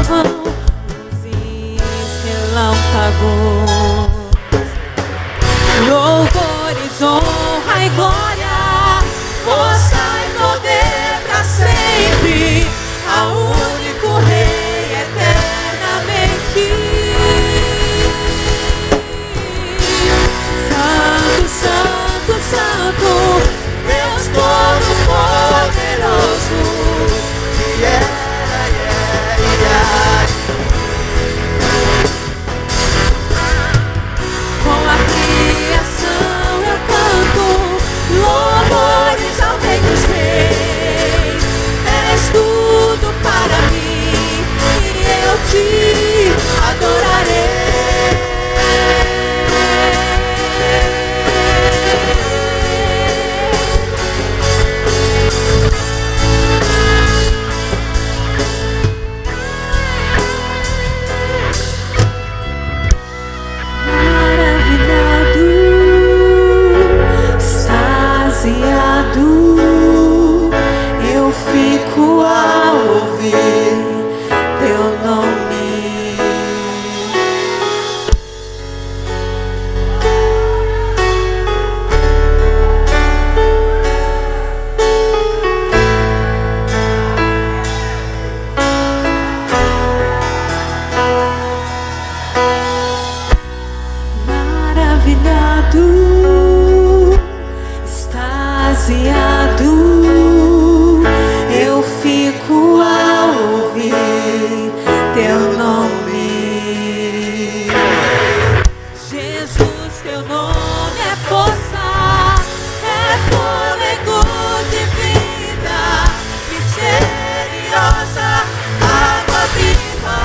brilhavam luzes, relâmpagos, louvores, honra e glória, força e poder pra sempre, ao único Rei eternamente. Santo, Santo, Santo, Deus Todo-Poderoso, com a criação eu canto louvores ao Rei dos Reis. És tudo para mim e eu te adorarei. Eu fico ao ouvir teu nome. Maravilhado, extasiado, eu fico ao ouvir teu nome. Jesus, teu nome é força, é fôlego de vida, misteriosa água viva.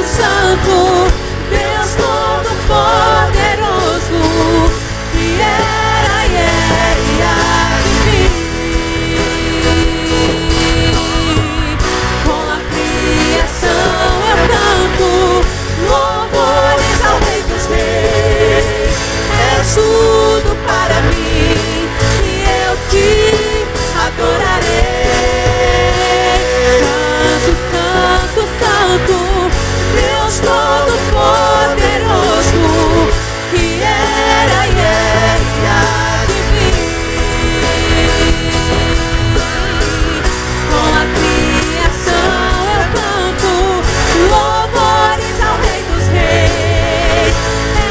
Santo, Deus Todo-Poderoso, que era e é e há de vir. Com a criação eu canto louvores ao Rei dos Reis. És tudo para mim e eu te adorarei. Santo, Santo, Santo, Deus Todo-Poderoso, que era e é e há de vir. Com a criação eu canto louvores ao Rei dos Reis.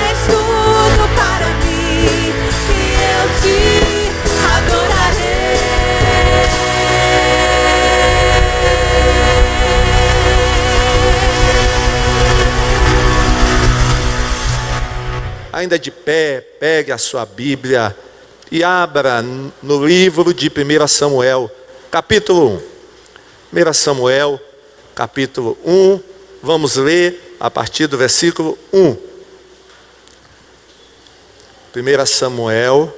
És tudo para mim e eu te adorarei. Ainda de pé, pegue a sua Bíblia e abra no livro de 1 Samuel, capítulo 1. 1 Samuel, capítulo 1, vamos ler a partir do versículo 1. 1 Samuel,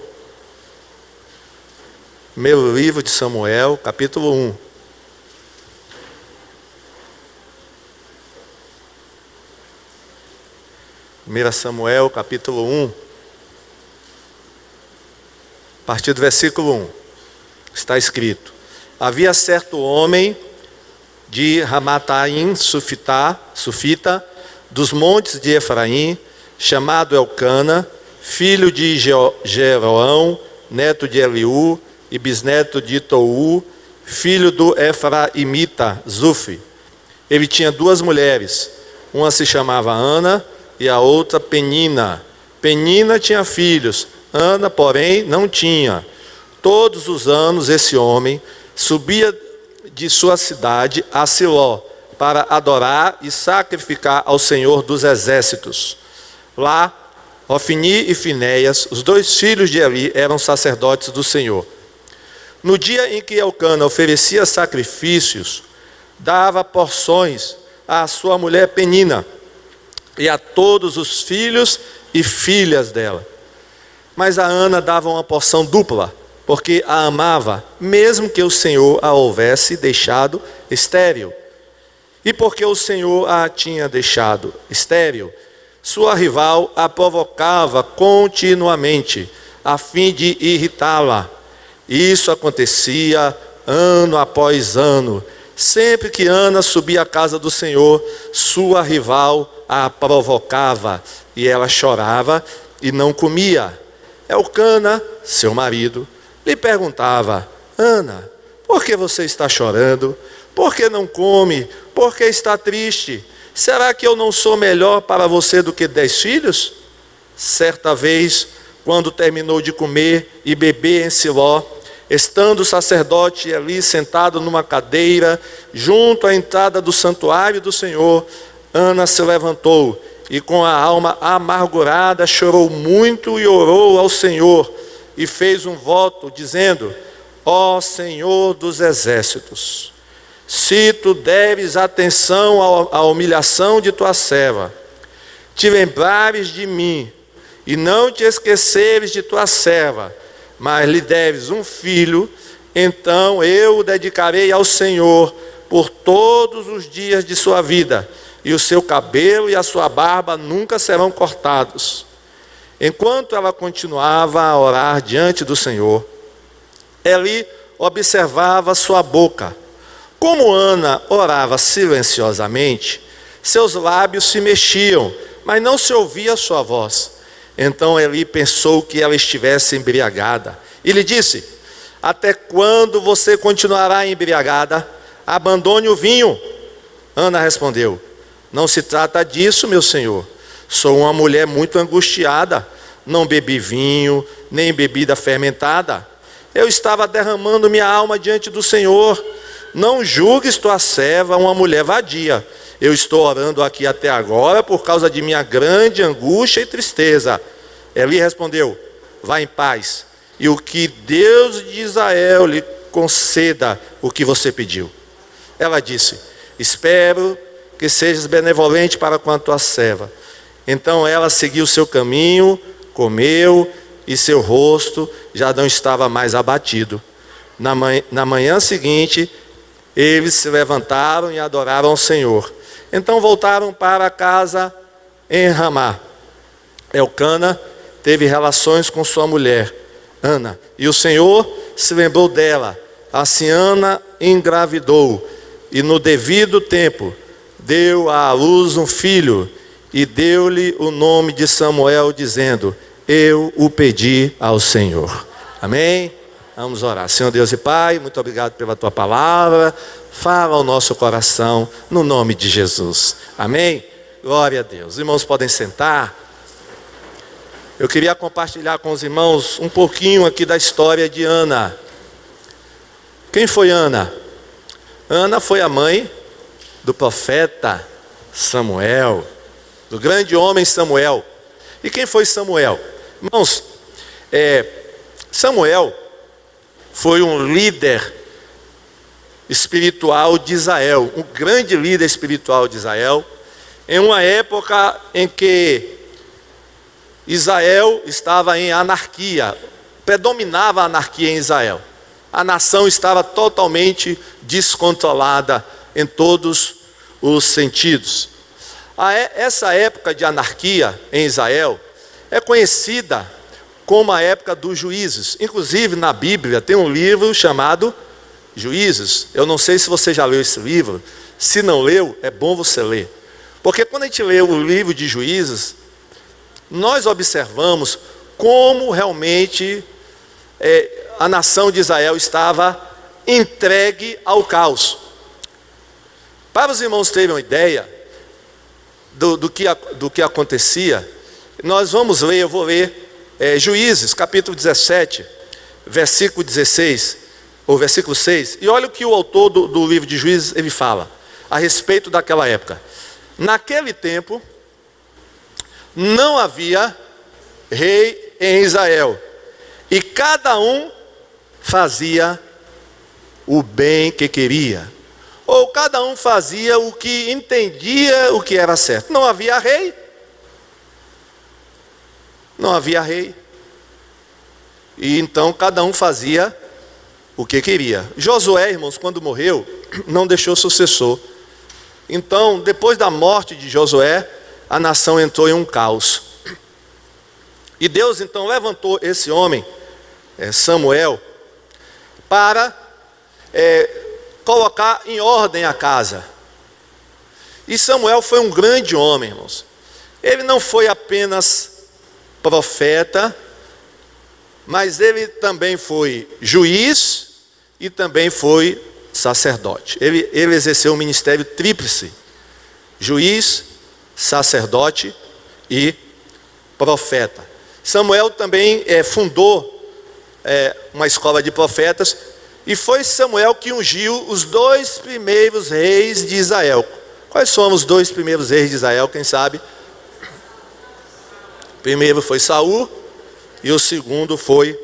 primeiro livro de Samuel, capítulo 1. Samuel, capítulo 1, a partir do versículo 1, está escrito: havia certo homem de Ramataim Sufita, dos montes de Efraim, chamado Elcana, filho de Jeroão, neto de Eliú e bisneto de Tou, filho do Efraimita Zufi. Ele tinha duas mulheres, uma se chamava Ana e a outra Penina. Penina tinha filhos, Ana, porém, não tinha. Todos os anos esse homem subia de sua cidade a Siló para adorar e sacrificar ao Senhor dos Exércitos. Lá, Ofni e Finéias, os dois filhos de Eli, eram sacerdotes do Senhor. No dia em que Elcana oferecia sacrifícios, dava porções à sua mulher Penina e a todos os filhos e filhas dela. Mas a Ana dava uma porção dupla, porque a amava, mesmo que o Senhor a houvesse deixado estéril. E porque o Senhor a tinha deixado estéril, sua rival a provocava continuamente, a fim de irritá-la. Isso acontecia ano após ano. Sempre que Ana subia à casa do Senhor, sua rival a provocava, e ela chorava e não comia. Elcana, seu marido, lhe perguntava: Ana, por que você está chorando? Por que não come? Por que está triste? Será que eu não sou melhor para você do que 10 filhos? Certa vez, quando terminou de comer e beber em Siló, estando o sacerdote ali sentado numa cadeira, junto à entrada do santuário do Senhor, Ana se levantou e com a alma amargurada chorou muito e orou ao Senhor e fez um voto dizendo: ó Senhor dos exércitos, se tu deres atenção à humilhação de tua serva, te lembrares de mim e não te esqueceres de tua serva, mas lhe deves um filho, então eu o dedicarei ao Senhor por todos os dias de sua vida, e o seu cabelo e a sua barba nunca serão cortados. Enquanto ela continuava a orar diante do Senhor, Eli observava sua boca. Como Ana orava silenciosamente, seus lábios se mexiam, mas não se ouvia sua voz. Então Eli pensou que ela estivesse embriagada e lhe disse: até quando você continuará embriagada? Abandone o vinho. Ana respondeu: não se trata disso, meu senhor. Sou uma mulher muito angustiada. Não bebi vinho, nem bebida fermentada. Eu estava derramando minha alma diante do Senhor. Não julgues tua serva uma mulher vadia. Eu estou orando aqui até agora por causa de minha grande angústia e tristeza. Eli respondeu: vá em paz, e o que Deus de Israel lhe conceda o que você pediu. Ela disse: espero que sejas benevolente para com a tua serva. Então ela seguiu seu caminho, comeu, e seu rosto já não estava mais abatido. Na manhã seguinte, eles se levantaram e adoraram ao Senhor. Então voltaram para a casa em Ramá. Elcana teve relações com sua mulher, Ana, e o Senhor se lembrou dela. Assim Ana engravidou, e no devido tempo deu à luz um filho, e deu-lhe o nome de Samuel, dizendo: eu o pedi ao Senhor. Amém? Vamos orar. Senhor Deus e Pai, muito obrigado pela tua palavra. Fala ao nosso coração, no nome de Jesus. Amém? Glória a Deus. Os irmãos podem sentar. Eu queria compartilhar com os irmãos um pouquinho aqui da história de Ana. Quem foi Ana? Ana foi a mãe do profeta Samuel, do grande homem Samuel. E quem foi Samuel? Irmãos, Samuel foi um líder espiritual de Israel, um grande líder espiritual de Israel, em uma época em que Israel estava em anarquia, predominava a anarquia em Israel. A nação estava totalmente descontrolada em todos os sentidos. Essa época de anarquia em Israel é conhecida como a época dos juízes. Inclusive na Bíblia tem um livro chamado Juízes. Eu não sei se você já leu esse livro. Se não leu, é bom você ler. Porque quando a gente lê o livro de Juízes, nós observamos como realmente a nação de Israel estava entregue ao caos. Para os irmãos terem uma ideia do que acontecia, nós vamos ler, eu vou ler Juízes, capítulo 17, versículo 16, ou versículo 6, e olha o que o autor do livro de Juízes, ele fala, a respeito daquela época. Naquele tempo, não havia rei em Israel, e cada um fazia o bem que queria. Ou cada um fazia o que entendia o que era certo. Não havia rei. Não havia rei. E então cada um fazia o que queria. Josué, irmãos, quando morreu, não deixou sucessor. Então, depois da morte de Josué, a nação entrou em um caos. E Deus então levantou esse homem, Samuel, para colocar em ordem a casa. E Samuel foi um grande homem, irmãos. Ele não foi apenas profeta, mas ele também foi juiz e também foi sacerdote. Ele exerceu um ministério tríplice: juiz, sacerdote e profeta. Samuel também fundou uma escola de profetas, e foi Samuel que ungiu os 2 primeiros reis de Israel. Quais foram os 2 primeiros reis de Israel, quem sabe? O primeiro foi Saul e o segundo foi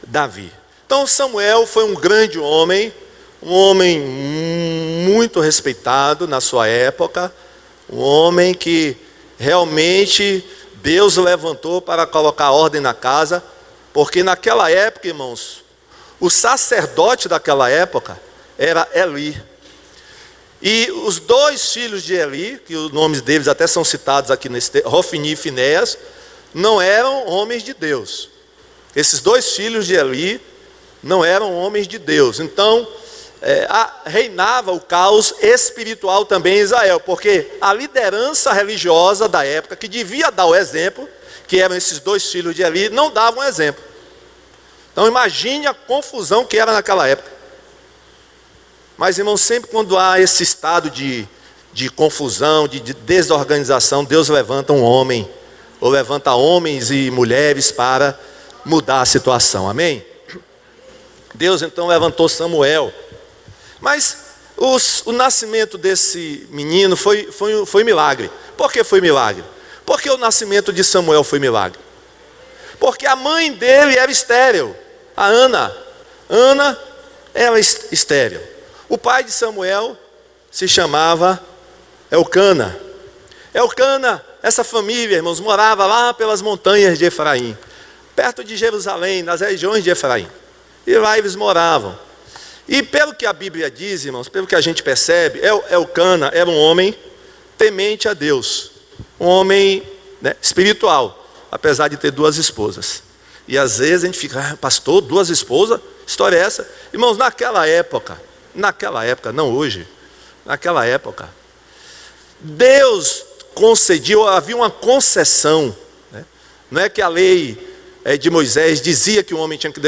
Davi. Então Samuel foi um grande homem, um homem muito respeitado na sua época, um homem que realmente Deus levantou para colocar ordem na casa, porque naquela época, irmãos, o sacerdote daquela época era Eli. E os 2 filhos de Eli, que os nomes deles até são citados aqui nesse texto, Hofni e Finéias, não eram homens de Deus. Esses 2 filhos de Eli não eram homens de Deus. Então, reinava o caos espiritual também em Israel, porque a liderança religiosa da época, que devia dar o exemplo, que eram esses 2 filhos de Eli, não davam exemplo. Então imagine a confusão que era naquela época. Mas, irmãos, sempre quando há esse estado de confusão, de desorganização, Deus levanta um homem, ou levanta homens e mulheres para mudar a situação, amém? Deus então levantou Samuel. Mas o nascimento desse menino foi milagre. Por que foi milagre? Porque o nascimento de Samuel foi milagre. Porque a mãe dele era estéril, a Ana. Ana era estéril. O pai de Samuel se chamava Elcana. Elcana, essa família, irmãos, morava lá pelas montanhas de Efraim, perto de Jerusalém, nas regiões de Efraim. E lá eles moravam. E pelo que a Bíblia diz, irmãos, pelo que a gente percebe, Elcana era um homem temente a Deus, um homem espiritual, apesar de ter 2 esposas. E às vezes a gente fica, pastor, 2 esposas? História é essa? Irmãos, naquela época, não hoje, naquela época, Deus concediu, havia uma concessão, não é que a lei de Moisés dizia que o homem tinha que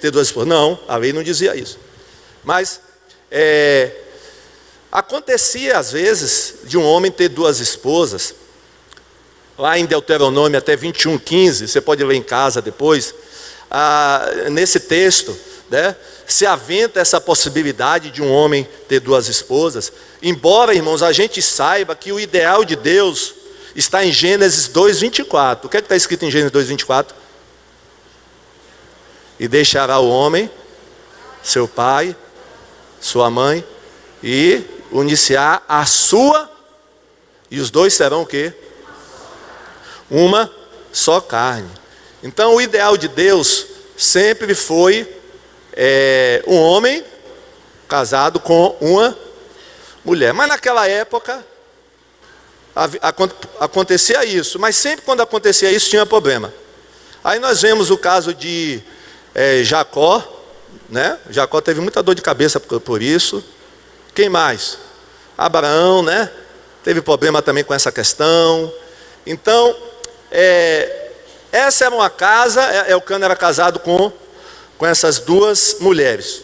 ter 2 esposas, não, a lei não dizia isso, mas acontecia às vezes de um homem ter 2 esposas. Lá em Deuteronômio até 21:15, você pode ler em casa depois, nesse texto, se aventa essa possibilidade de um homem ter 2 esposas, embora, irmãos, a gente saiba que o ideal de Deus está em Gênesis 2:24. O que é que está escrito em Gênesis 2:24? E deixará o homem, seu pai, sua mãe, e unir-se-á a sua, e os 2 serão o quê? Uma só carne. Então o ideal de Deus sempre foi um homem casado com uma mulher. Mas naquela época acontecia isso, mas sempre quando acontecia isso tinha problema. Aí nós vemos o caso de Jacó, Jacó teve muita dor de cabeça por isso. Quem mais? Abraão, teve problema também com essa questão. Então, essa era uma casa, Elcana era casado com essas 2 mulheres.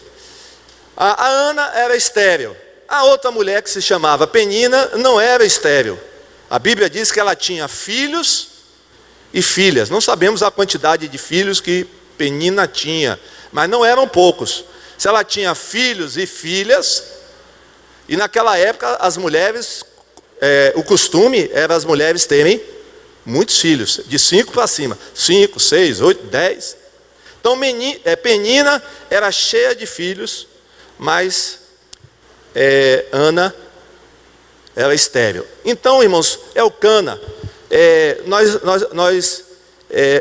A Ana era estéril. A outra mulher, que se chamava Penina, não era estéril. A Bíblia diz que ela tinha filhos e filhas. Não sabemos a quantidade de filhos que Penina tinha, mas não eram poucos. Se ela tinha filhos e filhas, e naquela época as mulheres, o costume era as mulheres terem muitos filhos, de 5 para cima, 5, 6, 8, 10. Então Penina era cheia de filhos, mas Ana era estéril. Então, irmãos, Elcana, nós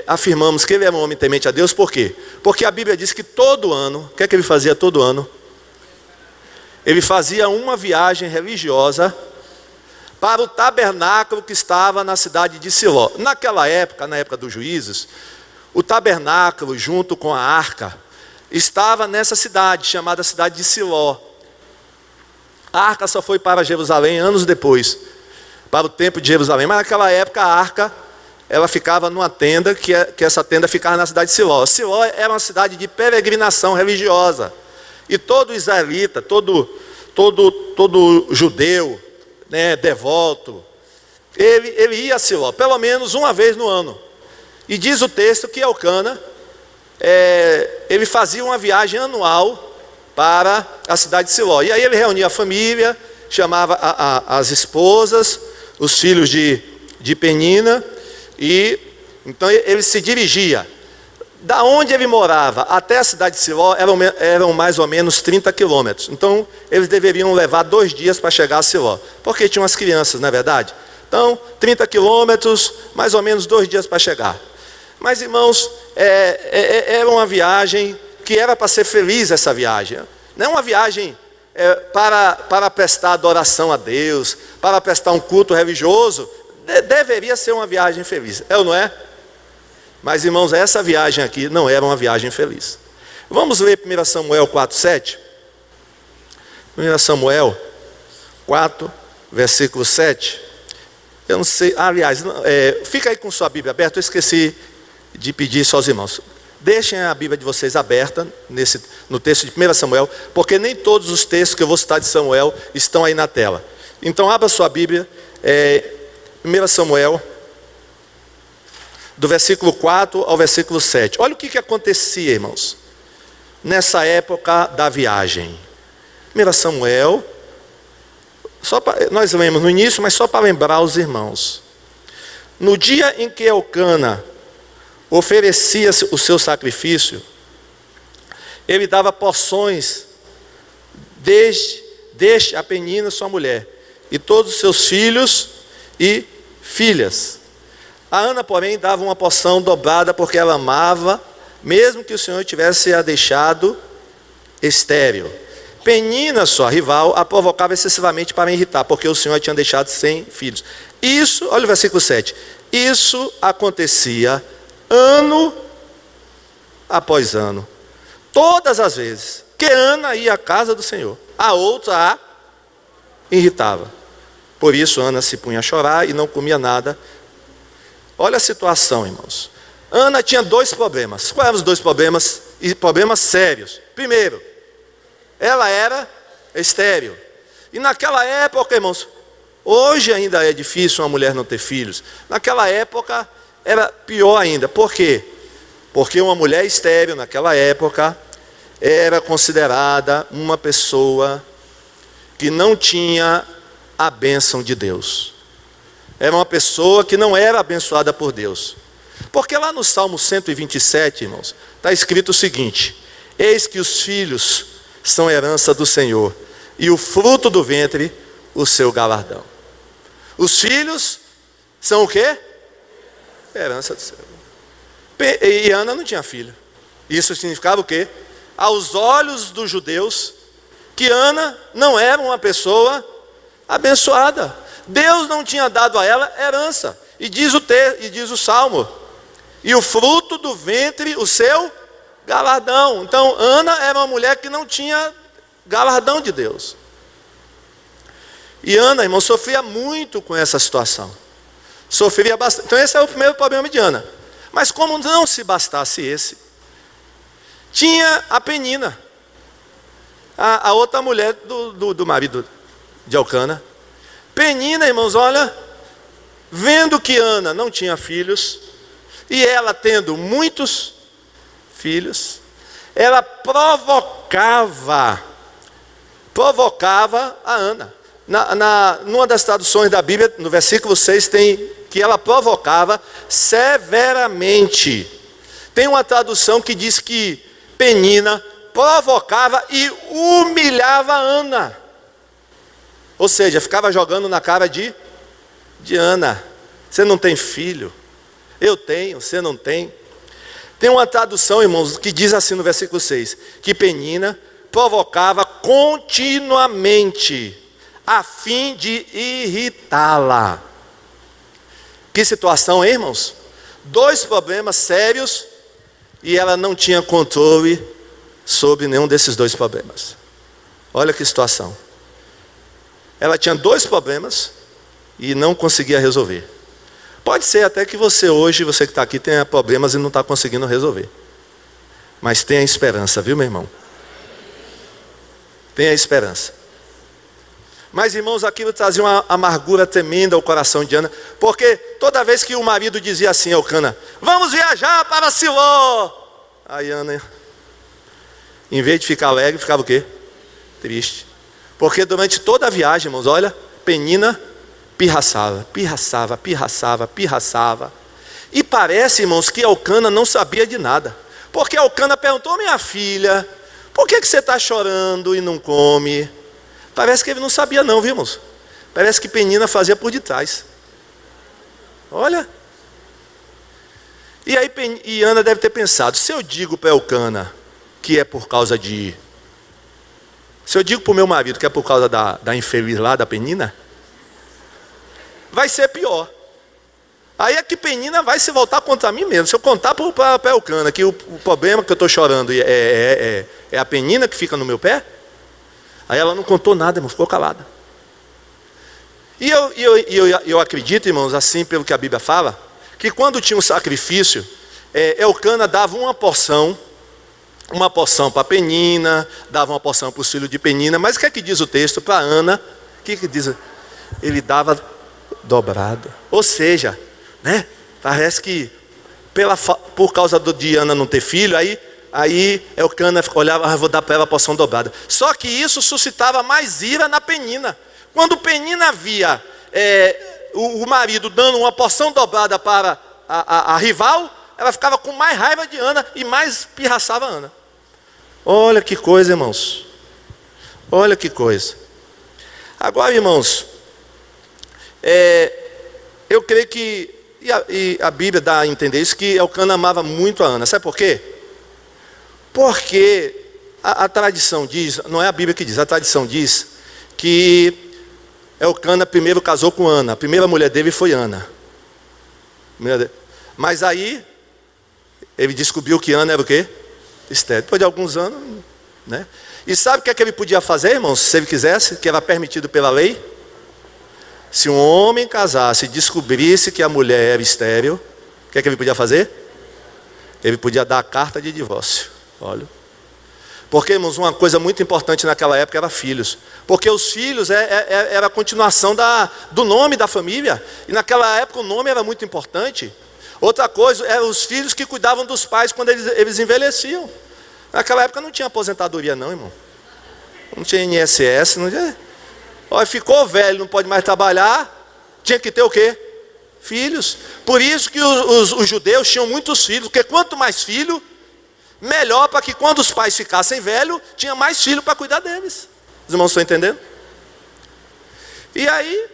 afirmamos que ele era um homem temente a Deus. Por quê? Porque a Bíblia diz que todo ano, o que é que ele fazia todo ano? Ele fazia uma viagem religiosa para o tabernáculo que estava na cidade de Siló. Naquela época, na época dos juízes, o tabernáculo junto com a arca estava nessa cidade, chamada cidade de Siló. A arca só foi para Jerusalém anos depois, para o templo de Jerusalém. Mas naquela época a arca, ela ficava numa tenda, que essa tenda ficava na cidade de Siló. Siló era uma cidade de peregrinação religiosa. E todo israelita, todo judeu, né, devoto, ele ia a Siló, pelo menos uma vez no ano. E diz o texto que Elcana, ele fazia uma viagem anual para a cidade de Siló. E aí ele reunia a família, chamava as esposas, os filhos de Penina, e então ele se dirigia. Da onde ele morava até a cidade de Siló eram mais ou menos 30 quilômetros. Então eles deveriam levar 2 dias para chegar a Siló, porque tinham as crianças, não é verdade? Então 30 quilômetros, mais ou menos 2 dias para chegar. Mas, irmãos, era uma viagem que era para ser feliz, essa viagem. Não é uma viagem para prestar adoração a Deus, para prestar um culto religioso. Deveria ser uma viagem feliz, é ou não é? Mas, irmãos, essa viagem aqui não era uma viagem feliz. Vamos ler 1 Samuel 4:7. 1 Samuel 4, versículo 7. Eu não sei, aliás, fica aí com sua Bíblia aberta. Eu esqueci de pedir isso aos irmãos. Deixem a Bíblia de vocês aberta no texto de 1 Samuel, porque nem todos os textos que eu vou citar de Samuel estão aí na tela. Então abra sua Bíblia, 1 Samuel, do versículo 4 ao versículo 7. Olha o que acontecia, irmãos, nessa época da viagem. 1 Samuel, nós lemos no início, mas só para lembrar os irmãos. No dia em que Elcana oferecia o seu sacrifício, ele dava porções desde a Penina, sua mulher, e todos os seus filhos e filhas. A Ana, porém, dava uma porção dobrada, porque ela amava, mesmo que o Senhor tivesse a deixado estéril. Penina, sua rival, a provocava excessivamente para irritar, porque o Senhor a tinha deixado sem filhos. Isso, olha o versículo 7. Isso acontecia ano após ano, todas as vezes que Ana ia à casa do Senhor, a outra a irritava. Por isso Ana se punha a chorar e não comia nada. Olha a situação, irmãos. Ana tinha 2 problemas. Quais eram os 2 problemas? E problemas sérios. Primeiro, ela era estéril. E naquela época, irmãos, hoje ainda é difícil uma mulher não ter filhos. Naquela época era pior ainda. Por quê? Porque uma mulher estéril naquela época era considerada uma pessoa que não tinha a bênção de Deus. Era uma pessoa que não era abençoada por Deus. Porque lá no Salmo 127, irmãos, está escrito o seguinte: eis que os filhos são herança do Senhor, e o fruto do ventre, o seu galardão. Os filhos são o quê? Herança do Senhor. E Ana não tinha filho. Isso significava o quê? Aos olhos dos judeus, que Ana não era uma pessoa abençoada. Deus não tinha dado a ela herança. E diz o Salmo: e o fruto do ventre, o seu galardão. Então Ana era uma mulher que não tinha galardão de Deus. E Ana, irmão, sofria muito com essa situação. Sofria bastante. Então esse é o primeiro problema de Ana. Mas como não se bastasse esse, tinha a Penina, a outra mulher do marido de Elcana. Penina, irmãos, olha, vendo que Ana não tinha filhos, e ela tendo muitos filhos, ela provocava a Ana. Numa das traduções da Bíblia, no versículo 6, tem que ela provocava severamente. Tem uma tradução que diz que Penina provocava e humilhava Ana. Ou seja, ficava jogando na cara de Ana. Você não tem filho? Eu tenho, você não tem. Tem uma tradução, irmãos, que diz assim no versículo 6, que Penina provocava continuamente, a fim de irritá-la. Que situação, hein, irmãos? 2 problemas sérios e ela não tinha controle sobre nenhum desses 2 problemas. Olha que situação. Ela tinha 2 problemas e não conseguia resolver. Pode ser até que você hoje, você que está aqui, tenha problemas e não está conseguindo resolver. Mas tenha esperança, viu, meu irmão? Tenha esperança. Mas, irmãos, aquilo trazia uma amargura tremenda ao coração de Ana, porque toda vez que o marido dizia assim ao Eucana, vamos viajar para Siló, aí Ana, em vez de ficar alegre, ficava o quê? Triste. Porque durante toda a viagem, irmãos, olha, Penina pirraçava. E parece, irmãos, que Eucana não sabia de nada. Porque Eucana perguntou, minha filha, por que você está chorando e não come? Parece que ele não sabia não, viu, irmãos? Parece que Penina fazia por detrás. Olha. E aí Ana deve ter pensado, se eu digo para Eucana que é por causa de... Se eu digo para o meu marido que é por causa da infeliz lá, da Penina, vai ser pior. Aí é que Penina vai se voltar contra mim mesmo. Se eu contar para Eucana que o problema que eu estou chorando é a Penina que fica no meu pé, aí ela não contou nada, irmão, ficou calada. E eu acredito, irmãos, assim pelo que a Bíblia fala, que quando tinha um sacrifício, Eucana dava uma porção para Penina, dava uma porção para os filhos de Penina, mas o que é que diz o texto para Ana? O que diz? Ele dava dobrado. Ou seja, né? Parece que por causa de Ana não ter filho, aí Eucana olhava, vou dar para ela a porção dobrada. Só que isso suscitava mais ira na Penina. Quando Penina via o marido dando uma porção dobrada para a rival, ela ficava com mais raiva de Ana e mais pirraçava Ana. Olha que coisa, irmãos. Olha que coisa. Agora, irmãos, eu creio que a Bíblia dá a entender isso, que Eucana amava muito a Ana. Sabe por quê? Porque a tradição diz, não é a Bíblia que diz, a tradição diz que Eucana primeiro casou com Ana. A primeira mulher dele foi Ana. Mas aí ele descobriu que Ana era o quê? Estéril. Depois de alguns anos, né? E sabe o que é que ele podia fazer, irmãos, se ele quisesse, que era permitido pela lei? Se um homem casasse e descobrisse que a mulher era estéril, o que é que ele podia fazer? Ele podia dar a carta de divórcio. Olha. Porque, irmãos, uma coisa muito importante naquela época era filhos. Porque os filhos era a continuação do nome da família. E naquela época o nome era muito importante. Outra coisa, eram os filhos que cuidavam dos pais quando eles envelheciam. Naquela época não tinha aposentadoria não, irmão. Não tinha INSS, não tinha... Olha, ficou velho, não pode mais trabalhar, tinha que ter o quê? Filhos. Por isso que os judeus tinham muitos filhos, porque quanto mais filho, melhor, para que quando os pais ficassem velhos, tinha mais filho para cuidar deles. Os irmãos estão entendendo? E aí,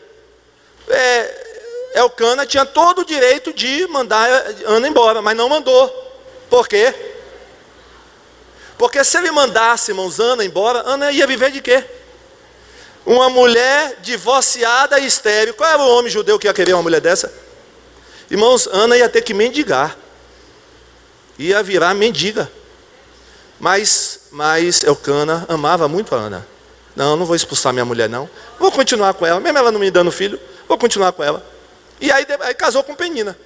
Eucana tinha todo o direito de mandar Ana embora, mas não mandou. Por quê? Porque se ele mandasse, irmãos, Ana embora, Ana ia viver de quê? Uma mulher divorciada e estéril. Qual era o homem judeu que ia querer uma mulher dessa? Irmãos, Ana ia ter que mendigar. Ia virar mendiga. Mas Eucana amava muito a Ana. Não vou expulsar minha mulher não. Vou continuar com ela. Mesmo ela não me dando filho, vou continuar com ela. E aí casou com Penina.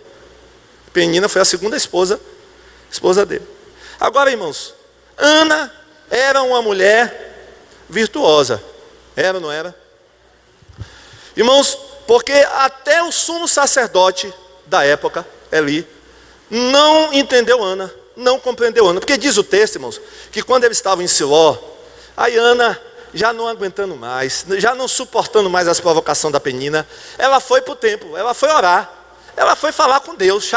Penina foi a segunda esposa dele. Agora, irmãos, Ana era uma mulher virtuosa. Era ou não era? Irmãos, porque até o sumo sacerdote da época, Eli, não entendeu Ana, não compreendeu Ana. Porque diz o texto, irmãos, que quando eles estavam em Siló, aí Ana, já não aguentando mais, já não suportando mais as provocações da Penina, ela foi para o templo, ela foi orar. Ela foi falar com Deus,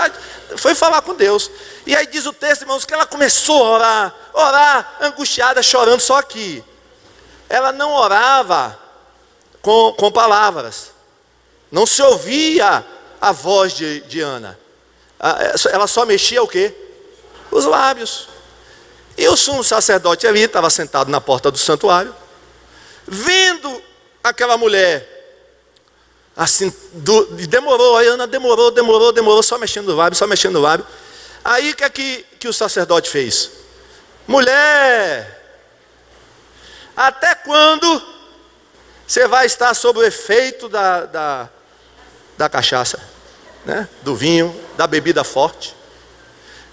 foi falar com Deus. E aí diz o texto, irmãos, que ela começou a orar, angustiada, chorando. Só que ela não orava com palavras. Não se ouvia a voz de Ana. Ela só mexia o quê? Os lábios. E o sumo sacerdote ali estava sentado na porta do santuário, vendo aquela mulher, assim, demorou, aí Ana demorou, só mexendo o lábio. Aí o que o sacerdote fez? Mulher, até quando você vai estar sob o efeito da cachaça, né? Do vinho, da bebida forte?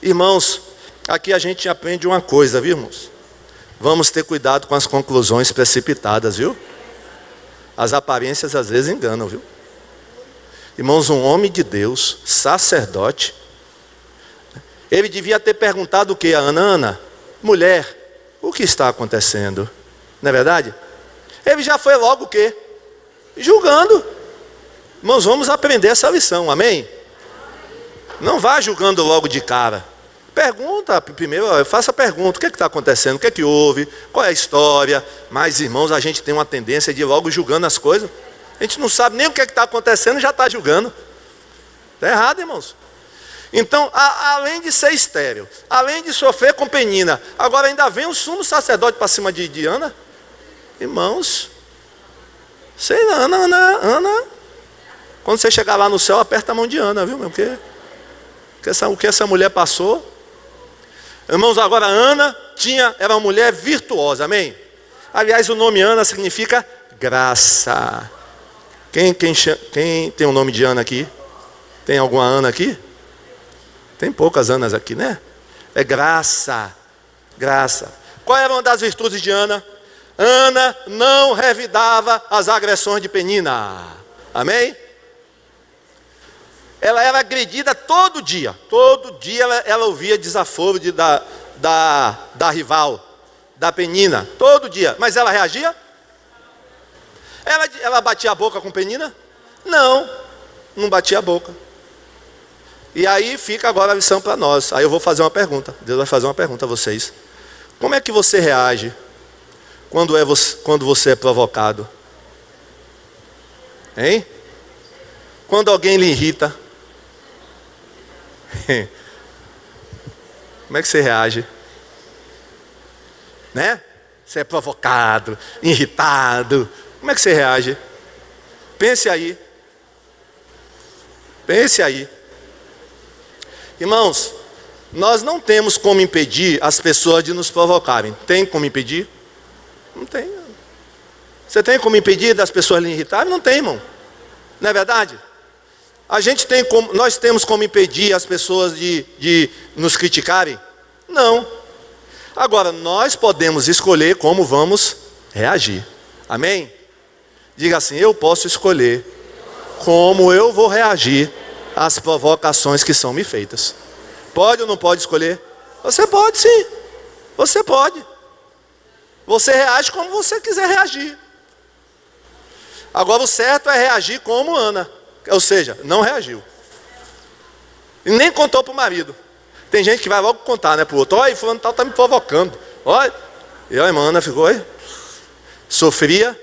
Irmãos, aqui a gente aprende uma coisa, viu, irmãos? Vamos ter cuidado com as conclusões precipitadas, viu? As aparências às vezes enganam, viu? Irmãos, um homem de Deus, sacerdote, ele devia ter perguntado o que a Ana? Ana, mulher, o que está acontecendo? Não é verdade? Ele já foi logo o quê? Julgando. Irmãos, vamos aprender essa lição, amém? Não vá julgando logo de cara. Pergunta primeiro, faça a pergunta, o que está acontecendo, o que é que houve, qual é a história. Mas, irmãos, a gente tem uma tendência de ir logo julgando as coisas. A gente não sabe nem o que é que está acontecendo e já está julgando. Está errado, irmãos. Então, além de ser estéril, além de sofrer com Penina, agora ainda vem o sumo sacerdote para cima de Ana. Irmãos, sei lá, Ana. Quando você chegar lá no céu, aperta a mão de Ana, viu? Porque o que essa mulher passou. Irmãos, agora Ana era uma mulher virtuosa, amém? Aliás, o nome Ana significa graça. Quem tem o nome de Ana aqui? Tem alguma Ana aqui? Tem poucas Anas aqui, né? É graça. Graça. Qual era uma das virtudes de Ana? Ana não revidava as agressões de Penina. Amém? Ela era agredida todo dia. Todo dia ela ouvia desaforo da rival, da Penina. Todo dia. Mas ela reagia? Ela batia a boca com Penina? Não batia a boca. E aí fica agora a lição para nós. Aí eu vou fazer uma pergunta. Deus vai fazer uma pergunta a vocês. Como é que você reage quando você é provocado? Hein? Quando alguém lhe irrita? Como é que você reage? Né? Você é provocado, irritado. Como é que você reage? Pense aí. Pense aí. Irmãos, nós não temos como impedir as pessoas de nos provocarem. Tem como impedir? Não tem. Você tem como impedir das pessoas lhe irritarem? Não tem, irmão. Não é verdade? Nós temos como impedir as pessoas de nos criticarem? Não. Agora, nós podemos escolher como vamos reagir. Amém? Diga assim, eu posso escolher como eu vou reagir às provocações que são me feitas. Pode ou não pode escolher? Você pode sim. Você pode. Você reage como você quiser reagir. Agora o certo é reagir como Ana. Ou seja, não reagiu. E nem contou para o marido. Tem gente que vai logo contar, né, para o outro. Olha, fulano tal está me provocando. Olha. E a irmã Ana ficou aí. Sofria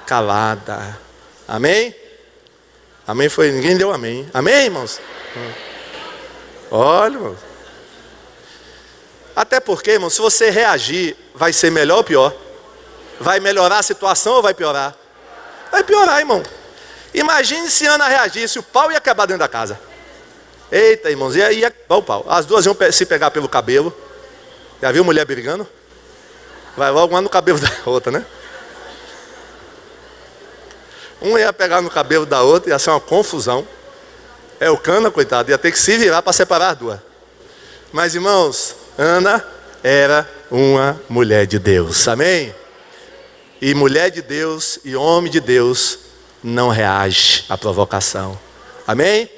calada. Amém? Amém foi, ninguém deu amém. Amém, irmãos? Olha, irmãos. Até porque, irmão, se você reagir, vai ser melhor ou pior? Vai melhorar a situação ou vai piorar? Vai piorar, irmão. Imagine se Ana reagisse, o pau ia acabar dentro da casa. Eita, irmãos, ia acabar o pau. As duas iam se pegar pelo cabelo. Já viu mulher brigando? Vai logo uma no cabelo da outra, né? Um ia pegar no cabelo da outra, ia ser uma confusão. É o cana, coitado, ia ter que se virar para separar as duas. Mas, irmãos, Ana era uma mulher de Deus, amém? E mulher de Deus e homem de Deus não reage à provocação, amém?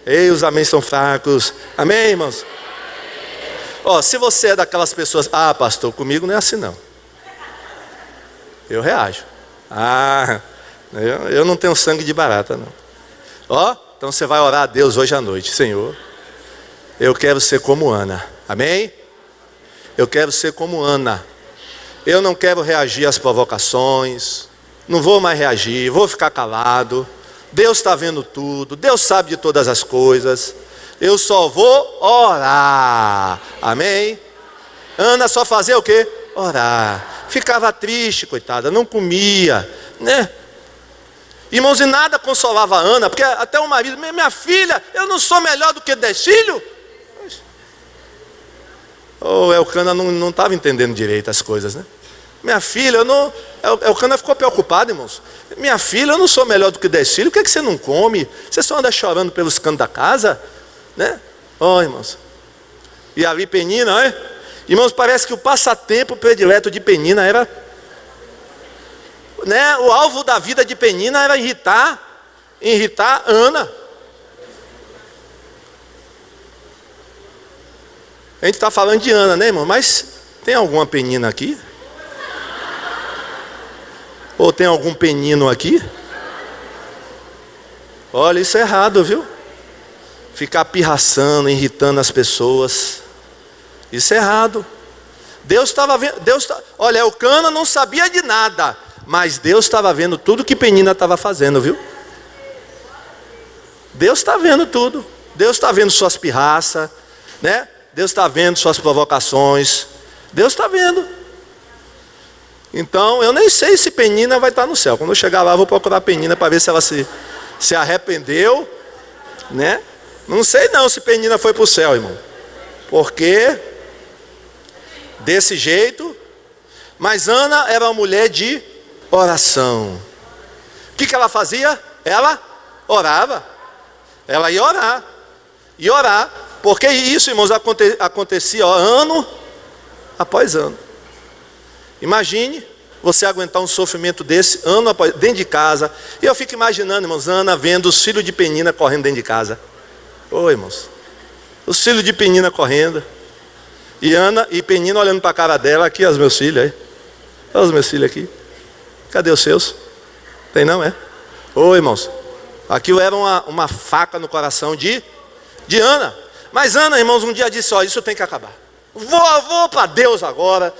Ei, os amém são fracos, amém, irmãos? Ó, se você é daquelas pessoas, pastor, comigo não é assim não. Eu reajo. Eu não tenho sangue de barata não. Ó, Então você vai orar a Deus hoje à noite. Senhor, eu quero ser como Ana. Amém? Eu quero ser como Ana. Eu não quero reagir às provocações. Não vou mais reagir, vou ficar calado. Deus está vendo tudo. Deus sabe de todas as coisas. Eu só vou orar. Amém? Ana só fazia o quê? Orar. Ficava triste, coitada, não comia, né? Irmãos, e nada consolava a Ana, porque até o marido, minha filha, eu não sou melhor do que 10 filhos? O Elcana não estava entendendo direito as coisas, né? Minha filha, eu não... Elcana ficou preocupado, irmãos. Minha filha, eu não sou melhor do que 10 filhos, por que é que você não come? Você só anda chorando pelos cantos da casa, né? Irmãos. E ali Penina, olha. Irmãos, parece que o passatempo predileto de Penina era, né? O alvo da vida de Penina era irritar Ana. A gente está falando de Ana, né, irmão? Mas tem alguma Penina aqui? Ou tem algum penino aqui? Olha, isso é errado, viu? Ficar pirraçando, irritando as pessoas. Isso é errado. Deus estava vendo. Olha, Elcana não sabia de nada, mas Deus estava vendo tudo que Penina estava fazendo, viu? Deus está vendo tudo. Deus está vendo suas pirraças, né? Deus está vendo suas provocações. Deus está vendo. Então, eu nem sei se Penina vai estar no céu. Quando eu chegar lá, eu vou procurar Penina para ver se ela se arrependeu, né? Não sei não se Penina foi para o céu, irmão. Porque desse jeito. Mas Ana era uma mulher de oração. O que ela fazia? Ela orava. Ela ia orar. Ia orar. Porque isso, irmãos, acontecia ano após ano. Imagine você aguentar um sofrimento desse ano após, dentro de casa. E eu fico imaginando, irmãos, Ana vendo os filhos de Penina correndo dentro de casa. Irmãos, os filhos de Penina correndo. E Ana e Penina olhando para a cara dela. Aqui os meus filhos aí. Olha os meus filhos aqui. Cadê os seus? Tem não, é? Irmãos, aquilo era uma faca no coração de Ana. Mas Ana, irmãos, um dia disse, isso tem que acabar. Vou para Deus agora.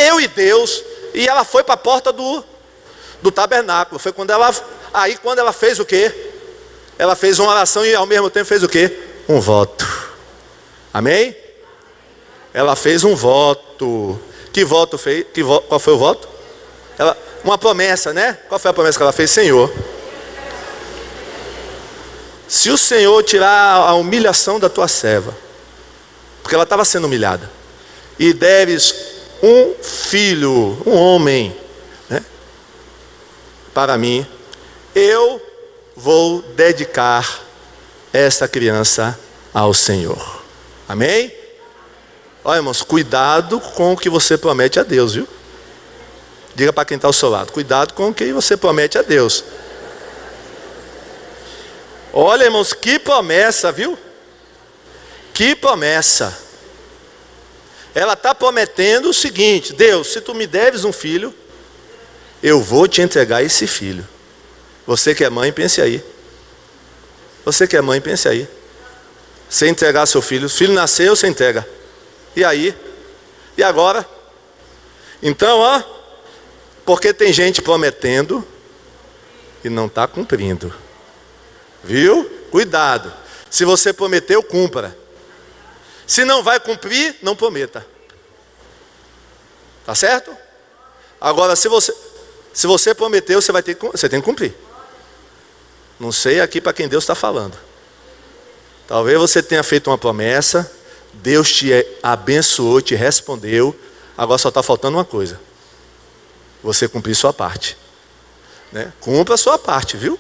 Eu e Deus. E ela foi para a porta do tabernáculo. Foi quando ela fez o quê? Ela fez uma oração e ao mesmo tempo fez o quê? Um voto. Amém? Ela fez um voto. Que voto fez? Qual foi o voto? Uma promessa, né? Qual foi a promessa que ela fez? Senhor, se o Senhor tirar a humilhação da tua serva, porque ela estava sendo humilhada, e deres um filho, um homem, né, para mim, eu vou dedicar esta criança ao Senhor. Amém? Olha, irmãos, cuidado com o que você promete a Deus, viu? Diga para quem está ao seu lado, cuidado com o que você promete a Deus. Olha, irmãos, que promessa, viu? Que promessa. Ela está prometendo o seguinte: Deus, se tu me deves um filho, eu vou te entregar esse filho. Você que é mãe, pense aí. Você que é mãe, pense aí. Você entregar seu filho, o filho nasceu, você entrega. E aí? E agora? Então, porque tem gente prometendo e não está cumprindo. Viu? Cuidado. Se você prometeu, cumpra. Se não vai cumprir, não prometa. Tá certo? Agora, se você prometeu, você tem que cumprir. Não sei aqui para quem Deus está falando. Talvez você tenha feito uma promessa, Deus te abençoou, te respondeu. Agora só está faltando uma coisa: você cumprir sua parte, né? Cumpra a sua parte, viu?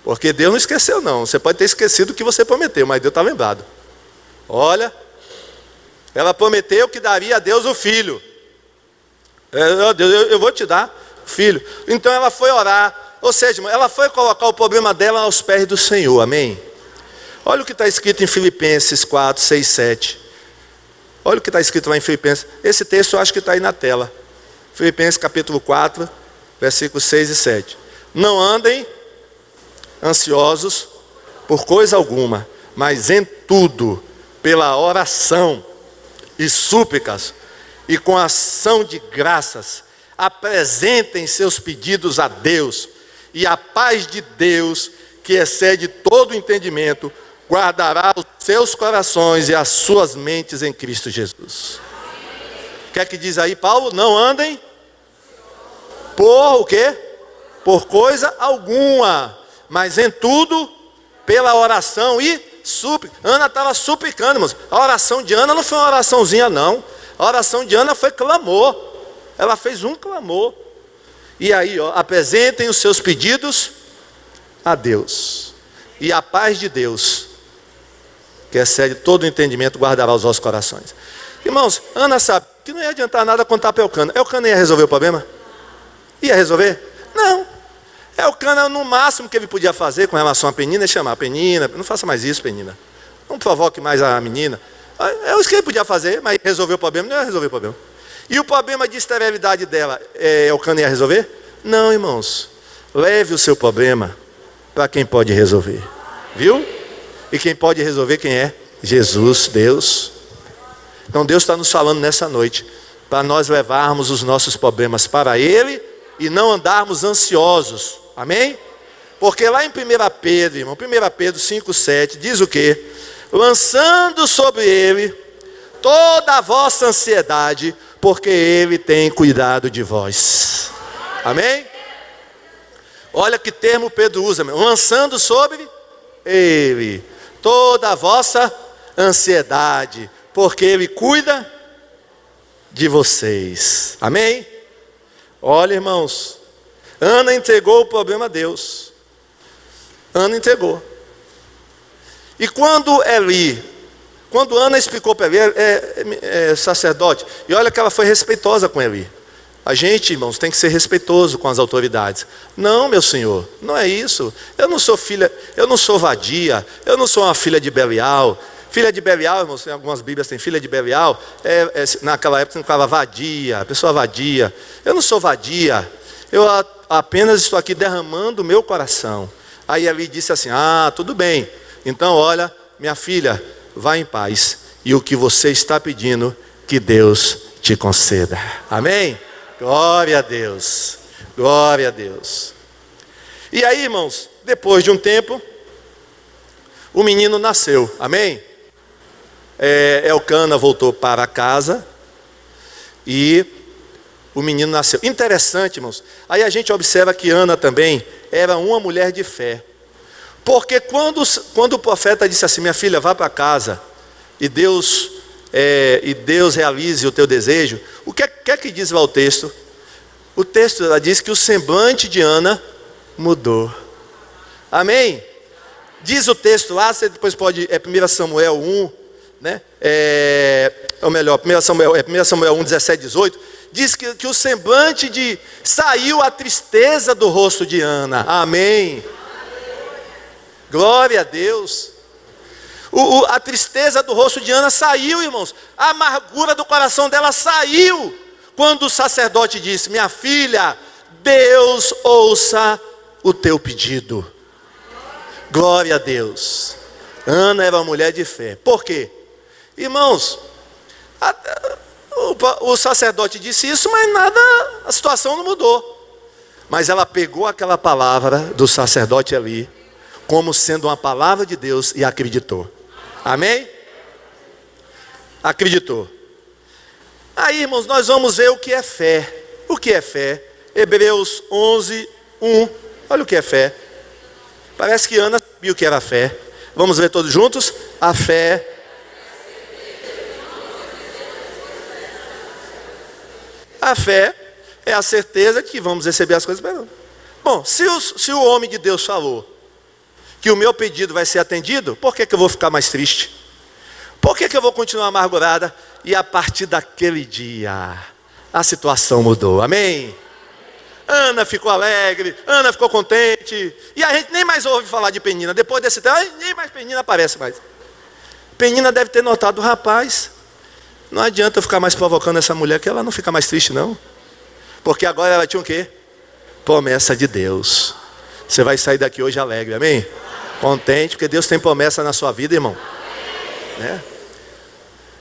Porque Deus não esqueceu não. Você pode ter esquecido o que você prometeu, mas Deus está lembrado. Olha, ela prometeu que daria a Deus o filho. Deus, eu vou te dar o filho. Então ela foi orar. Ou seja, ela foi colocar o problema dela aos pés do Senhor. Amém? Olha o que está escrito em Filipenses 4, 6, 7. Olha o que está escrito lá em Filipenses. Esse texto eu acho que está aí na tela. Filipenses capítulo 4, versículos 6 e 7. Não andem ansiosos por coisa alguma, mas em tudo, pela oração e súplicas, e com ação de graças, apresentem seus pedidos a Deus, e a paz de Deus, que excede todo entendimento, guardará os seus corações e as suas mentes em Cristo Jesus. O que é que diz aí Paulo? Não andem por o quê? Por coisa alguma, mas em tudo, pela oração e súplica. Ana estava suplicando, irmãos. A oração de Ana não foi uma oraçãozinha, não. A oração de Ana foi clamor. Ela fez um clamor. E aí, apresentem os seus pedidos a Deus. E a paz de Deus, que excede todo o entendimento, guardará os vossos corações. Irmãos, Ana sabe que não ia adiantar nada contar para Elcana. Elcana ia resolver o problema? Ia resolver? Não. Elcana, no máximo que ele podia fazer com relação a Penina, é chamar a Penina. Não faça mais isso, Penina. Não provoque mais a menina. É isso que ele podia fazer, mas resolver o problema, não ia resolver o problema. E o problema de esterilidade dela, Elcana ia resolver? Não, irmãos. Leve o seu problema para quem pode resolver. Viu? E quem pode resolver quem é? Jesus, Deus. Então Deus está nos falando nessa noite, para nós levarmos os nossos problemas para Ele e não andarmos ansiosos. Amém? Porque lá em 1 Pedro, irmão, 1 Pedro 5,7, diz o quê? Lançando sobre Ele toda a vossa ansiedade, porque Ele tem cuidado de vós. Amém? Olha que termo Pedro usa, lançando sobre Ele toda a vossa ansiedade, porque Ele cuida de vocês. Amém? Olha, irmãos, Ana entregou o problema a Deus. Ana entregou. E quando Ana explicou para Eli, sacerdote, e olha que ela foi respeitosa com Eli. A gente, irmãos, tem que ser respeitoso com as autoridades. Não, meu senhor, não é isso. Eu não sou filha, eu não sou vadia, eu não sou uma filha de Belial. Filha de Belial, irmãos, em algumas bíblias tem filha de Belial, naquela época não falava vadia, a pessoa vadia. Eu não sou vadia, eu apenas estou aqui derramando o meu coração. Aí Eli disse assim, tudo bem, então olha, minha filha, vá em paz, e o que você está pedindo, que Deus te conceda. Amém? Glória a Deus, glória a Deus. E aí, irmãos, depois de um tempo, o menino nasceu, amém? Elcana voltou para casa e o menino nasceu. Interessante, irmãos. Aí a gente observa que Ana também era uma mulher de fé. Porque quando o profeta disse assim, minha filha, vá para casa e Deus realize o teu desejo, o que é que diz lá o texto? O texto ela diz que o semblante de Ana mudou. Amém? Diz o texto lá, você depois pode, 1 Samuel 1, né? Ou melhor, 1 Samuel 1, 17, 18, diz que o semblante saiu a tristeza do rosto de Ana. Amém? Glória a Deus. A tristeza do rosto de Ana saiu, irmãos. A amargura do coração dela saiu. Quando o sacerdote disse, minha filha, Deus ouça o teu pedido. Glória a Deus. Ana era uma mulher de fé. Por quê? Irmãos, o sacerdote disse isso, mas a situação não mudou. Mas ela pegou aquela palavra do sacerdote ali, como sendo uma palavra de Deus, e acreditou. Amém? Acreditou. Aí, irmãos, nós vamos ver o que é fé. O que é fé? Hebreus 11, 1. Olha o que é fé. Parece que Ana sabia o que era fé. Vamos ver todos juntos? A fé. A fé é a certeza de que vamos receber as coisas para nós. Bom, se o homem de Deus falou que o meu pedido vai ser atendido, por que eu vou ficar mais triste? Por que eu vou continuar amargurada? E a partir daquele dia, a situação mudou. Amém? Ana ficou alegre, Ana ficou contente. E a gente nem mais ouve falar de Penina. Depois desse tempo, nem mais Penina aparece mais. Penina deve ter notado, rapaz, não adianta eu ficar mais provocando essa mulher, que ela não fica mais triste não. Porque agora ela tinha o quê? Promessa de Deus. Você vai sair daqui hoje alegre, amém? Contente, porque Deus tem promessa na sua vida, irmão. Né?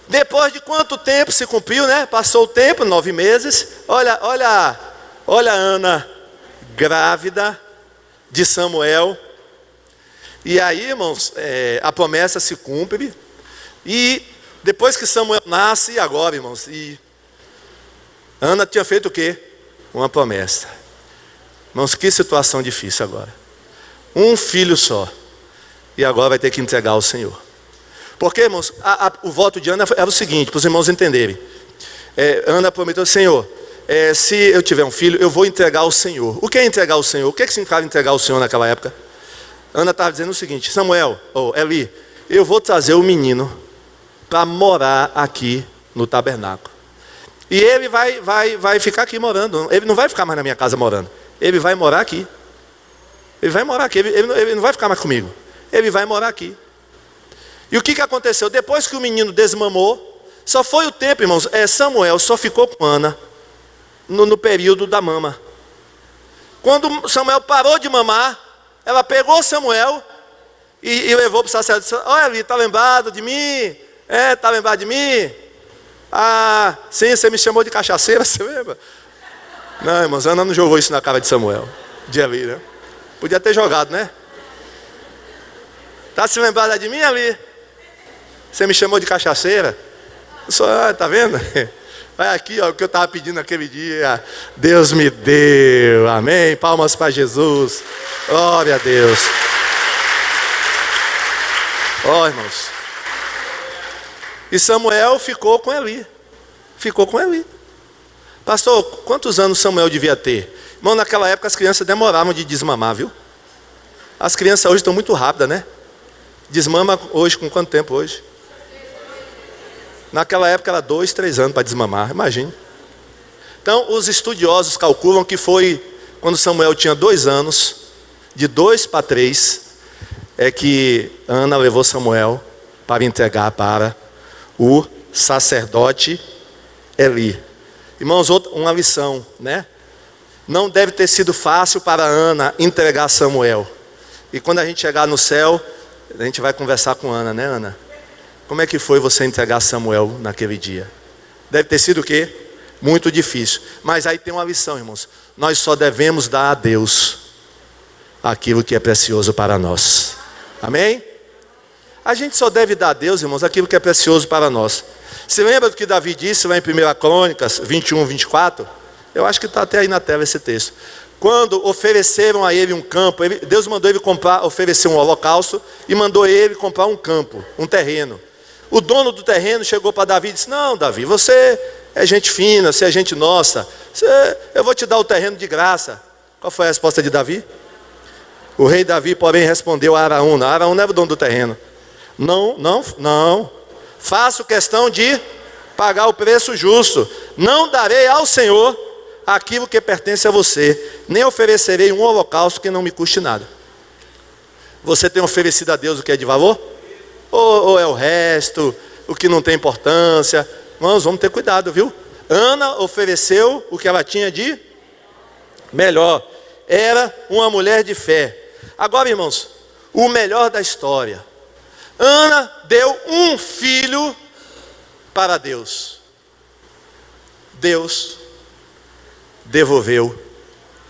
Depois de quanto tempo se cumpriu, né? Passou o tempo, 9 meses. Olha a Ana grávida de Samuel. E aí, irmãos, a promessa se cumpre. E depois que Samuel nasce, e agora, irmãos? E Ana tinha feito o quê? Uma promessa. Irmãos, que situação difícil agora. Um filho só. E agora vai ter que entregar ao Senhor. Porque, irmãos, o voto de Ana era o seguinte, para os irmãos entenderem. Ana prometeu: Senhor, se eu tiver um filho, eu vou entregar ao Senhor. O que é entregar ao Senhor? O que significava entregar ao Senhor naquela época? Ana estava dizendo o seguinte: Samuel, Eli, eu vou trazer o menino para morar aqui no tabernáculo. E ele vai ficar aqui morando. Ele não vai ficar mais na minha casa morando. Ele vai morar aqui. Ele vai morar aqui. Ele não vai ficar mais comigo. Ele vai morar aqui. E o que aconteceu? Depois que o menino desmamou, só foi o tempo, irmãos. Samuel só ficou com Ana no período da mama. Quando Samuel parou de mamar, ela pegou Samuel e levou para o sacerdote. Olha ali, está lembrado de mim? Está lembrado de mim? Ah, sim, você me chamou de cachaceira, você lembra? Não, irmãos, Ana não jogou isso na cara de Samuel, de Eli, né? Podia ter jogado, né? Está se lembrada de mim, Eli? Você me chamou de cachaceira? Tá vendo? Vai aqui, ó, o que eu estava pedindo naquele dia. Deus me deu, amém? Palmas para Jesus. Glória a Deus. Irmãos. E Samuel ficou com Eli. Ficou com Eli. Pastor, quantos anos Samuel devia ter? Irmão, naquela época as crianças demoravam de desmamar, viu? As crianças hoje estão muito rápidas, né? Desmama hoje com quanto tempo hoje? Naquela época era 2, 3 anos para desmamar, imagine. Então, os estudiosos calculam que foi quando Samuel tinha 2 anos, de 2 para 3, é que Ana levou Samuel para entregar para o sacerdote Eli. Irmãos, uma lição, né? Não deve ter sido fácil para Ana entregar Samuel. E quando a gente chegar no céu, a gente vai conversar com Ana, né, Ana? Como é que foi você entregar Samuel naquele dia? Deve ter sido o quê? Muito difícil. Mas aí tem uma lição, irmãos. Nós só devemos dar a Deus aquilo que é precioso para nós. Amém? A gente só deve dar a Deus, irmãos, aquilo que é precioso para nós. Se lembra do que Davi disse lá em 1 Crônicas 21, 24? Eu acho que está até aí na tela esse texto. Quando ofereceram a ele um campo, Deus mandou ele oferecer um holocausto e mandou ele comprar um campo, um terreno. O dono do terreno chegou para Davi e disse: não, Davi, você é gente fina, você é gente nossa, eu vou te dar o terreno de graça. Qual foi a resposta de Davi? O rei Davi, porém, respondeu a Araúna. Araúna era o dono do terreno. Não. Faço questão de pagar o preço justo. Não darei ao Senhor aquilo que pertence a você, nem oferecerei um holocausto que não me custe nada. Você tem oferecido a Deus o que é de valor? Ou é o resto, o que não tem importância? Irmãos, vamos ter cuidado, viu? Ana ofereceu o que ela tinha de melhor. Era uma mulher de fé. Agora, irmãos, o melhor da história. Ana deu um filho para Deus. Deus devolveu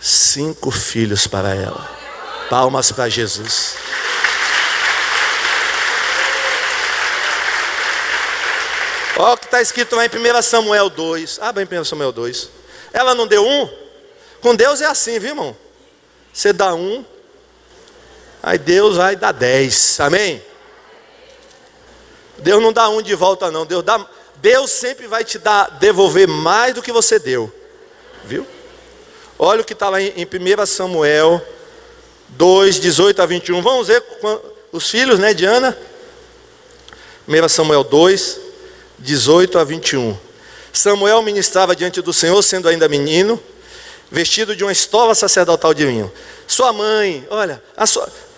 5 filhos para ela. Palmas para Jesus. Olha o que está escrito lá em 1 Samuel 2. Abra em 1 Samuel 2. Ela não deu um? Com Deus é assim, viu, irmão? Você dá um, aí Deus vai dar 10. Amém? Deus não dá um de volta não. Deus sempre vai te devolver mais do que você deu. Viu? Olha o que está lá em 1 Samuel 2, 18 a 21. Vamos ver os filhos, né, de Ana. 1 Samuel 2, 18 a 21. Samuel ministrava diante do Senhor, sendo ainda menino, vestido de uma estola sacerdotal de linho. Sua mãe, olha,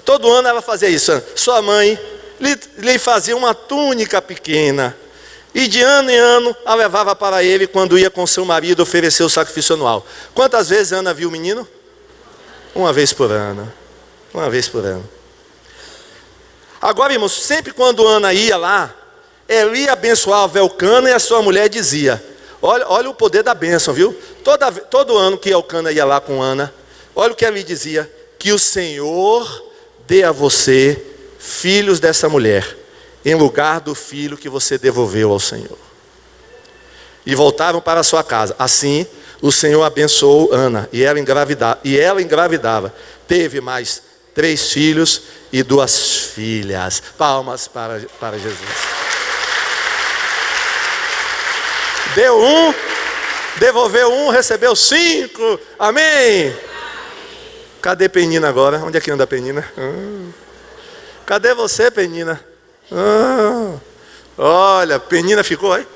todo ano ela fazia isso. Sua mãe lhe fazia uma túnica pequena, e de ano em ano a levava para ele quando ia com seu marido oferecer o sacrifício anual. Quantas vezes Ana viu o menino? Uma vez por ano. Uma vez por ano. Agora, irmãos, sempre quando Ana ia lá, Eli abençoava Elcana e a sua mulher dizia, olha o poder da bênção, viu? Todo ano que Elcana ia lá com Ana, olha o que Eli dizia, que o Senhor dê a você filhos dessa mulher, em lugar do filho que você devolveu ao Senhor. E voltaram para a sua casa. Assim, o Senhor abençoou Ana, e ela engravidava. Teve mais 3 filhos e 2 filhas. Palmas para Jesus. Deu 1, devolveu 1, recebeu 5. Amém? Cadê Penina agora? Onde é que anda a Penina? Cadê você, Penina? Olha, Penina ficou aí.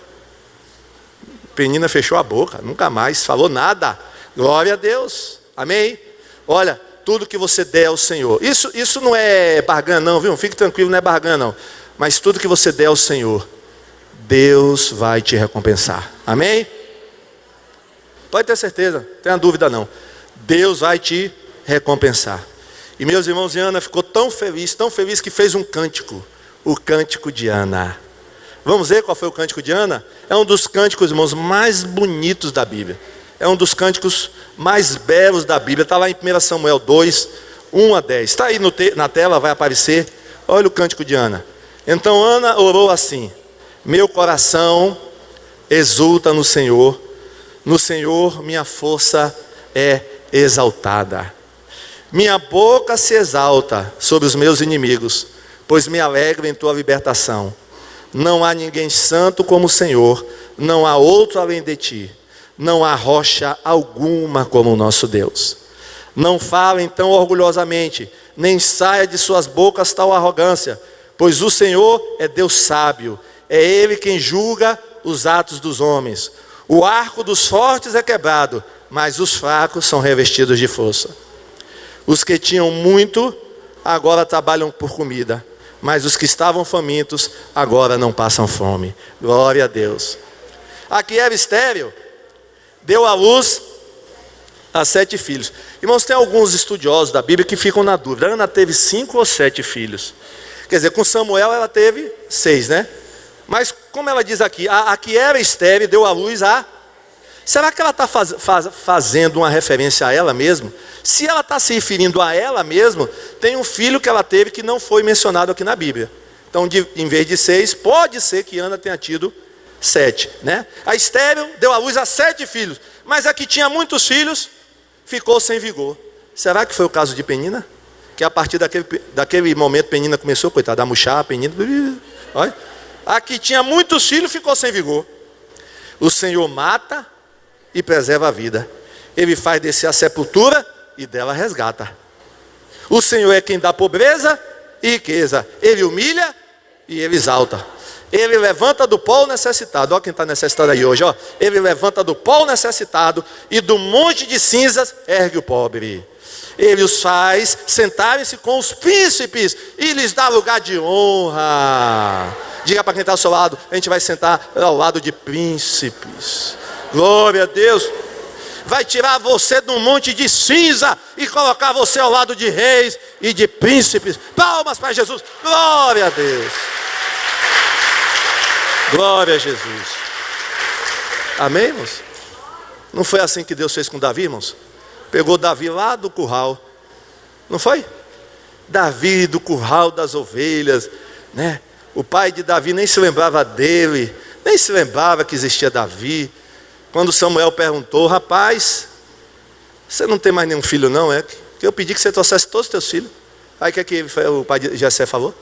Penina fechou a boca, nunca mais falou nada. Glória a Deus. Amém? Olha, tudo que você der ao Senhor. Isso não é barganha não, viu? Fique tranquilo, não é barganha não. Mas tudo que você der ao Senhor, Deus vai te recompensar. Amém? Pode ter certeza, não tenha dúvida não. Deus vai te recompensar. E meus irmãos, e Ana ficou tão feliz que fez um cântico. O cântico de Ana. Vamos ver qual foi o cântico de Ana? É um dos cânticos, irmãos, mais bonitos da Bíblia. É um dos cânticos mais belos da Bíblia. Está lá em 1 Samuel 2, 1 a 10. Está aí na tela, vai aparecer. Olha o cântico de Ana. Então Ana orou assim: meu coração exulta no Senhor minha força é exaltada. Minha boca se exalta sobre os meus inimigos, pois me alegro em tua libertação. Não há ninguém santo como o Senhor, não há outro além de ti, não há rocha alguma como o nosso Deus. Não falem tão orgulhosamente, nem saia de suas bocas tal arrogância, pois o Senhor é Deus sábio, é Ele quem julga os atos dos homens. O arco dos fortes é quebrado, mas os fracos são revestidos de força. Os que tinham muito, agora trabalham por comida, mas os que estavam famintos, agora não passam fome. Glória a Deus. Aqui era estéril, deu à luz a 7 filhos. Irmãos, tem alguns estudiosos da Bíblia que ficam na dúvida. Ana teve 5 ou 7 filhos. Quer dizer, com Samuel ela teve 6, né? Mas como ela diz aqui, a que era estéril deu à luz a... Será que ela está fazendo uma referência a ela mesma? Se ela está se referindo a ela mesma, tem um filho que ela teve que não foi mencionado aqui na Bíblia. Então, em vez de 6, pode ser que Ana tenha tido 7, né? A estéril deu à luz a 7 filhos, mas a que tinha muitos filhos, ficou sem vigor. Será que foi o caso de Penina? Que a partir daquele momento, Penina começou, coitada, a murchar, Penina... Olha. A que tinha muitos filhos, ficou sem vigor. O Senhor mata e preserva a vida. Ele faz descer a sepultura e dela resgata. O Senhor é quem dá pobreza e riqueza. Ele humilha e ele exalta. Ele levanta do pó o necessitado. Olha quem está necessitado aí hoje. Ó. Ele levanta do pó o necessitado e do monte de cinzas ergue o pobre. Ele os faz sentarem-se com os príncipes e lhes dá lugar de honra. Diga para quem está ao seu lado: a gente vai sentar ao lado de príncipes. Glória a Deus. Vai tirar você de um monte de cinza e colocar você ao lado de reis e de príncipes. Palmas para Jesus. Glória a Deus. Glória a Jesus. Amém, irmãos? Não foi assim que Deus fez com Davi, irmãos? Pegou Davi lá do curral. Não foi? Davi do curral das ovelhas, né? O pai de Davi nem se lembrava dele, nem se lembrava que existia Davi. Quando Samuel perguntou: rapaz, você não tem mais nenhum filho não, é? Que eu pedi que você trouxesse todos os teus filhos. Aí o que o pai de Jessé falou?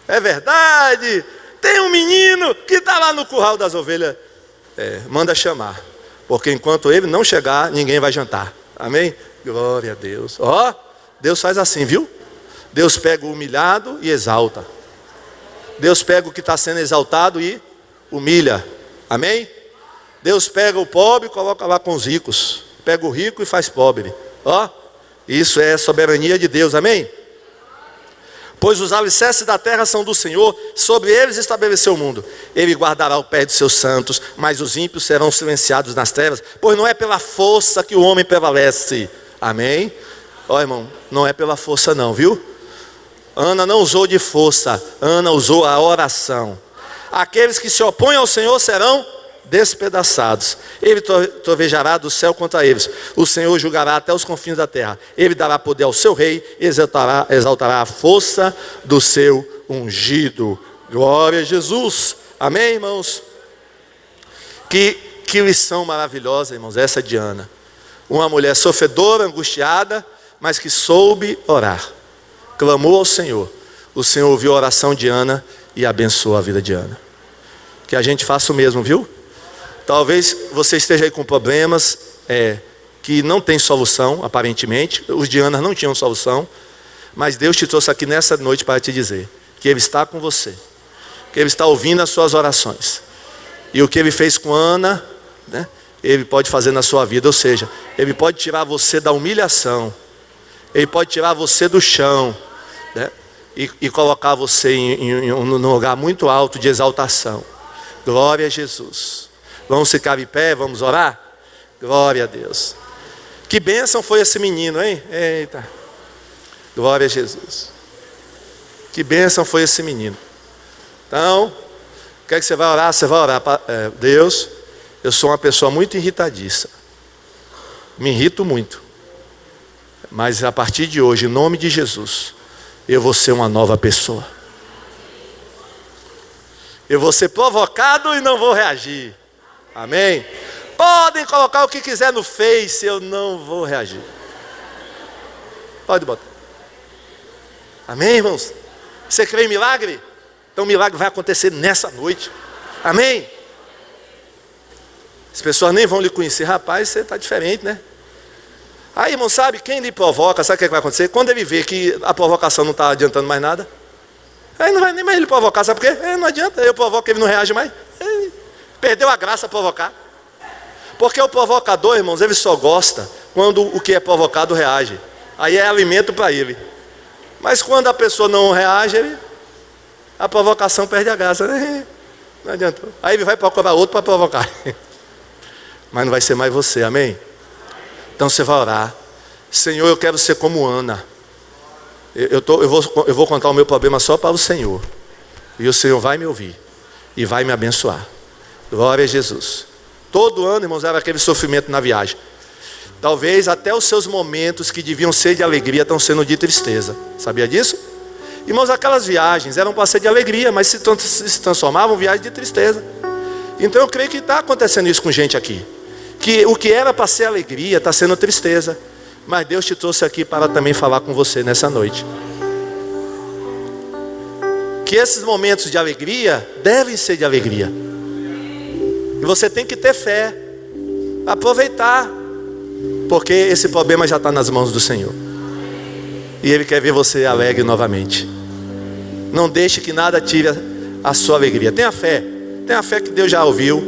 É verdade, tem um menino que está lá no curral das ovelhas. Manda chamar, porque enquanto ele não chegar, ninguém vai jantar. Amém? Glória a Deus. Ó, Deus faz assim, viu? Deus pega o humilhado e exalta. Deus pega o que está sendo exaltado e humilha. Amém? Deus pega o pobre e coloca lá com os ricos. Pega o rico e faz pobre. Ó, isso é soberania de Deus. Amém? Pois os alicerces da terra são do Senhor, sobre eles estabeleceu o mundo. Ele guardará o pé de seus santos, mas os ímpios serão silenciados nas trevas, pois não é pela força que o homem prevalece. Amém? Ó, irmão, não é pela força não, viu? Ana não usou de força, Ana usou a oração. Aqueles que se opõem ao Senhor serão despedaçados. Ele trovejará do céu contra eles. O Senhor julgará até os confins da terra. Ele dará poder ao seu rei, exaltará a força do seu ungido. Glória a Jesus. Amém, irmãos? Que lição maravilhosa, irmãos, essa de Ana. Uma mulher sofredora, angustiada, mas que soube orar. Clamou ao Senhor. O Senhor ouviu a oração de Ana e abençoou a vida de Ana. Que a gente faça o mesmo, viu? Talvez você esteja aí com problemas que não tem solução, aparentemente. Os de Ana não tinham solução. Mas Deus te trouxe aqui nessa noite para te dizer que Ele está com você. Que Ele está ouvindo as suas orações. E o que Ele fez com Ana, né, Ele pode fazer na sua vida. Ou seja, Ele pode tirar você da humilhação. Ele pode tirar você do chão, né, e colocar você num lugar muito alto de exaltação. Glória a Jesus. Vamos ficar de pé, vamos orar? Glória a Deus. Que bênção foi esse menino, hein? Eita. Glória a Jesus. Que bênção foi esse menino. Então, o que é que você vai orar? Você vai orar para Deus. Eu sou uma pessoa muito irritadiça. Me irrito muito. Mas a partir de hoje, em nome de Jesus, eu vou ser uma nova pessoa. Eu vou ser provocado e não vou reagir. Amém? Podem colocar o que quiser no Face, eu não vou reagir. Pode botar. Amém, irmãos? Você crê em milagre? Então o milagre vai acontecer nessa noite. Amém? As pessoas nem vão lhe conhecer. Rapaz, você está diferente, né? Aí, irmão, sabe, quem lhe provoca, sabe o que vai acontecer? Quando ele vê que a provocação não está adiantando mais nada, aí não vai nem mais ele provocar, sabe por quê? Não adianta, eu provoco, ele não reage mais. Perdeu a graça a provocar. Porque o provocador, irmãos, ele só gosta quando o que é provocado reage. Aí é alimento para ele. Mas quando a pessoa não reage, a provocação perde a graça. Não adianta. Aí ele vai procurar outro para provocar. Mas não vai ser mais você, amém? Então você vai orar. Senhor, eu quero ser como Ana. Eu vou contar o meu problema só para o Senhor. E o Senhor vai me ouvir. E vai me abençoar. Glória a Jesus. Todo ano, irmãos, era aquele sofrimento na viagem. Talvez até os seus momentos que deviam ser de alegria estão sendo de tristeza. Sabia disso? Irmãos, aquelas viagens eram para ser de alegria, mas se transformavam em viagens de tristeza. Então eu creio que está acontecendo isso com gente aqui. Que o que era para ser alegria está sendo tristeza. Mas Deus te trouxe aqui para também falar com você nessa noite. Que esses momentos de alegria devem ser de alegria. E você tem que ter fé, aproveitar, porque esse problema já está nas mãos do Senhor. E Ele quer ver você alegre novamente. Não deixe que nada tire a sua alegria. Tenha fé que Deus já ouviu,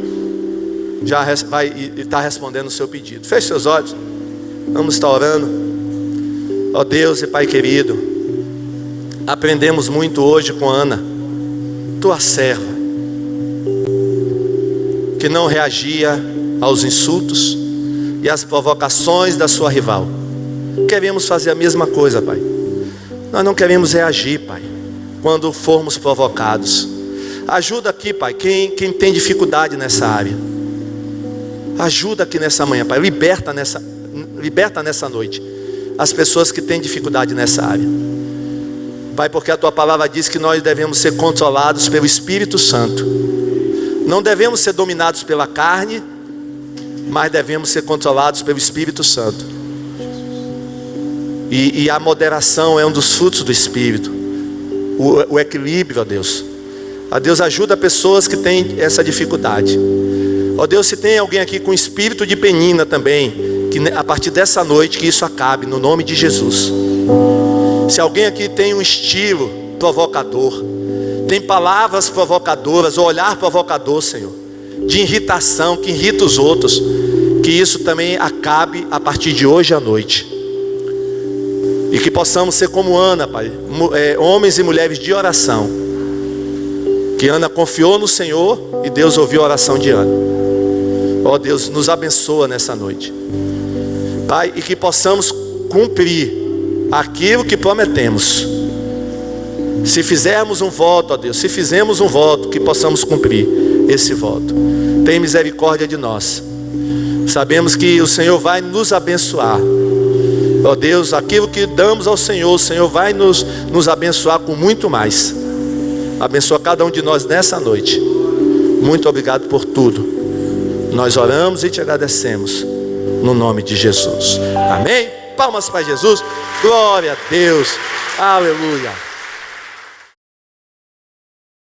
já vai e está respondendo o seu pedido. Feche seus olhos, vamos estar orando. Ó Deus e Pai querido, aprendemos muito hoje com Ana, tua serva, que não reagia aos insultos e às provocações da sua rival. Queremos fazer a mesma coisa, Pai. Nós não queremos reagir, Pai, quando formos provocados. Ajuda aqui, Pai, quem tem dificuldade nessa área. Ajuda aqui nessa manhã, Pai. Liberta nessa noite as pessoas que têm dificuldade nessa área. Pai, porque a Tua palavra diz que nós devemos ser controlados pelo Espírito Santo. Não devemos ser dominados pela carne, mas devemos ser controlados pelo Espírito Santo. E a moderação é um dos frutos do Espírito. O equilíbrio, ó Deus. Ó Deus, ajuda pessoas que têm essa dificuldade. Ó Deus, se tem alguém aqui com espírito de penina também, que a partir dessa noite que isso acabe, no nome de Jesus. Se alguém aqui tem um estilo provocador, tem palavras provocadoras, ou olhar provocador, Senhor, de irritação, que irrita os outros, que isso também acabe a partir de hoje à noite. E que possamos ser como Ana, Pai, homens e mulheres de oração. Que Ana confiou no Senhor e Deus ouviu a oração de Ana. Ó Deus, nos abençoa nessa noite, Pai, e que possamos cumprir aquilo que prometemos. Se fizermos um voto, ó Deus, se fizermos um voto, que possamos cumprir esse voto. Tem misericórdia de nós. Sabemos que o Senhor vai nos abençoar. Ó Deus, aquilo que damos ao Senhor, o Senhor vai nos abençoar com muito mais. Abençoa cada um de nós nessa noite. Muito obrigado por tudo. Nós oramos e te agradecemos no nome de Jesus. Amém? Palmas para Jesus. Glória a Deus. Aleluia.